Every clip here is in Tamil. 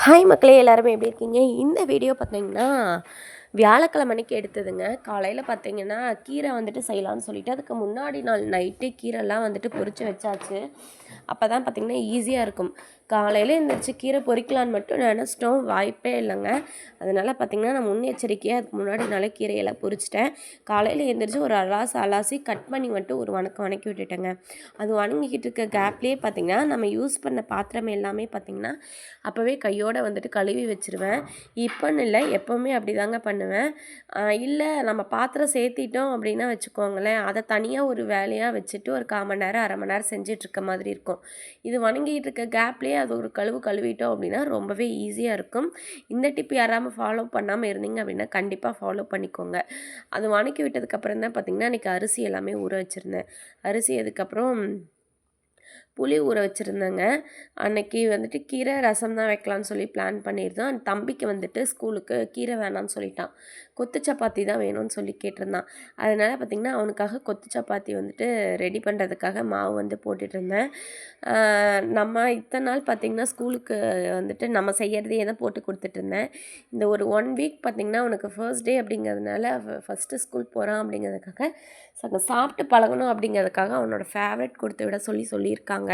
ஹாய் மக்களே, எல்லாருமே எப்படி இருக்கீங்க? இந்த வீடியோ பார்த்தீங்கன்னா வியாழக்கிழமை அன்னைக்கு எடுத்ததுங்க. காலையில் பார்த்தீங்கன்னா கீரை வந்துட்டு செய்யலான்னு சொல்லிட்டு அதுக்கு முன்னாடி நாள் நைட்டே கீரைலாம் வந்துட்டு பொரித்து வச்சாச்சு. அப்போ தான் பார்த்திங்கன்னா ஈஸியாக இருக்கும். காலையில் எழுந்திரிச்சு கீரை பொரிக்கலான்னு மட்டும் நினச்சிட்டோம், வாய்ப்பே இல்லைங்க. அதனால் பார்த்திங்கன்னா நான் முன்னெச்சரிக்கையாக அதுக்கு முன்னாடி நாளே கீரையெல்லாம் பொரிச்சிட்டேன். காலையில் எழுந்திரிச்சு ஒரு அலாசி கட் பண்ணி மட்டும் ஒரு வணக்கி விட்டுட்டேங்க. அது வணங்கிக்கிட்டு இருக்க கேப்லேயே பார்த்திங்கன்னா நம்ம யூஸ் பண்ண பாத்திரம் எல்லாமே பார்த்திங்கன்னா அப்போவே கையோடு வந்துட்டு கழுவி வச்சுருவேன். இப்போன்னு இல்லை, எப்போவுமே அப்படி தாங்க பண்ணுவேன். இல்லை நம்ம பாத்திரம் சேர்த்திட்டோம் அப்படின்னா வச்சுக்கோங்களேன், அதை தனியாக ஒரு வேலையாக வச்சுட்டு ஒரு 1/4 மணி நேரம் 1/2 மணி நேரம் செஞ்சிட்ருக்க மாதிரி இருக்கும். இது வணங்கிட்டு இருக்க கேப்லேயே அது ஒரு கழுவிட்டோம் அப்படின்னா ரொம்பவே ஈஸியாக இருக்கும். இந்த டிப் யாராமல் ஃபாலோ பண்ணாமல் இருந்தீங்க அப்படின்னா கண்டிப்பாக ஃபாலோ பண்ணிக்கோங்க. அது வணக்கி விட்டதுக்கப்புறம் தான் பார்த்திங்கன்னா அன்றைக்கி அரிசி எல்லாமே ஊற வச்சுருந்தேன். அரிசி அதுக்கப்புறம் புளி ஊற வச்சுருந்தேங்க. அன்னைக்கு வந்துட்டு கீரை ரசம் தான் வைக்கலான்னு சொல்லி பிளான் பண்ணியிருந்தோம். தம்பிக்கு வந்துட்டு ஸ்கூலுக்கு கீரை வேணான்னு சொல்லிட்டான். கொத்து சப்பாத்தி தான் வேணும்னு சொல்லி கேட்டிருந்தான். அதனால் பார்த்திங்கன்னா அவனுக்காக கொத்து சப்பாத்தி வந்துட்டு ரெடி பண்ணுறதுக்காக மாவு வந்து போட்டுட்ருந்தேன். நம்ம இத்தனை நாள் பார்த்திங்கன்னா ஸ்கூலுக்கு வந்துட்டு நம்ம செய்கிறதையே தான் போட்டு கொடுத்துட்ருந்தேன். இந்த ஒரு 1 வீக் பார்த்திங்கன்னா அவனுக்கு ஃபர்ஸ்ட் டே அப்படிங்கிறதுனால ஃபஸ்ட்டு ஸ்கூல் போகிறான் அப்படிங்கிறதுக்காக சாப்பிட்டு பழகணும் அப்படிங்கிறதுக்காக அவனோட ஃபேவரட் கொடுத்து விட சொல்லியிருக்காங்க.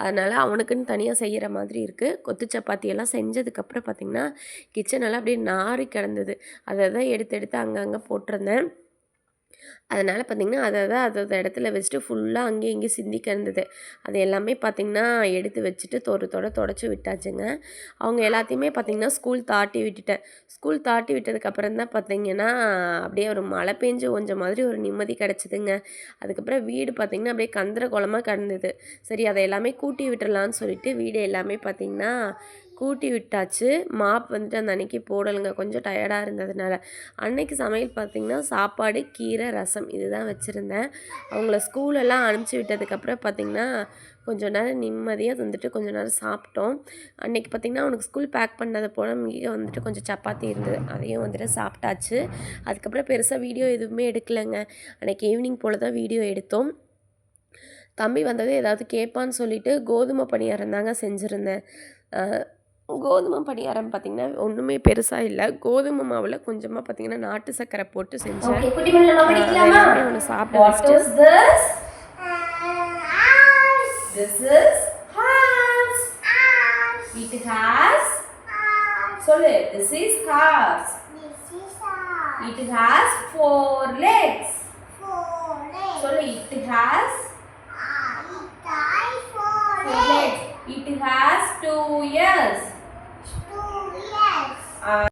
அதனால் அவனுக்குன்னு தனியாக செய்கிற மாதிரி இருக்குது. கொத்து சப்பாத்தியெல்லாம் செஞ்சதுக்கப்புறம் பார்த்திங்கன்னா கிச்சனெல்லாம் அப்படியே நாறி கிடந்தது. அதை தான் எடுத்து அங்கங்கே போட்டிருந்தேன். அதனால் பார்த்திங்கன்னா அதை இடத்துல வச்சுட்டு ஃபுல்லாக அங்கேயும் இங்கேயும் சிந்தி கிடந்தது. அது எல்லாமே பார்த்திங்கன்னா எடுத்து வச்சுட்டு தொடச்சி விட்டாச்சுங்க. அவங்க எல்லாத்தையுமே பார்த்திங்கன்னா ஸ்கூல் தாட்டி விட்டுட்டேன். ஸ்கூல் தாட்டி விட்டதுக்கப்புறம் தான் பார்த்திங்கன்னா அப்படியே ஒரு மழை பெஞ்சு கொஞ்சம் மாதிரி ஒரு நிம்மதி கிடச்சிதுங்க. அதுக்கப்புறம் வீடு பார்த்திங்கன்னா அப்படியே கந்தரகோலமாக கிடந்தது. சரி, அதை எல்லாமே கூட்டி விட்டுறலான்னு சொல்லிட்டு வீடு எல்லாமே பார்த்திங்கன்னா கூட்டி விட்டாச்சு. மாப் வந்துட்டு அந்த அன்றைக்கி போடலைங்க, கொஞ்சம் டயர்டாக இருந்ததுனால. அன்றைக்கி சமையல் பார்த்திங்கன்னா சாப்பாடு, கீரை, ரசம் இது தான் வச்சுருந்தேன். அவங்கள ஸ்கூலெல்லாம் அனுப்பிச்சி விட்டதுக்கப்புறம் பார்த்திங்கன்னா கொஞ்சம் நேரம் நிம்மதியாக வந்துட்டு கொஞ்சம் நேரம் சாப்பிட்டோம். அன்றைக்கி பார்த்திங்கன்னா அவனுக்கு ஸ்கூல் பேக் பண்ணதை போல் இங்கே வந்துட்டு கொஞ்சம் சப்பாத்தி இருந்தது, அதையும் வந்துட்டு சாப்பிட்டாச்சு. அதுக்கப்புறம் பெருசாக வீடியோ எதுவுமே எடுக்கலைங்க. அன்றைக்கி ஈவினிங் போல் தான் வீடியோ எடுத்தோம். தம்பி வந்தது ஏதாவது கேட்பான்னு சொல்லிவிட்டு கோதுமை பணியாரம் தாங்க செஞ்சுருந்தேன். கோதுமை பணியாரம் பார்த்திங்கன்னா ஒன்றுமே பெருசாக இல்லை. கோதுமை மாவில் கொஞ்சமாக பார்த்திங்கன்னா நாட்டு சர்க்கரை போட்டு செஞ்சேன். எல்லாமே ஒன்று சாப்பிட வச்சுட்டு சொல்லு, this is horse. It has 4 legs. சொல்லு, it has 4 legs. It has 2 ears.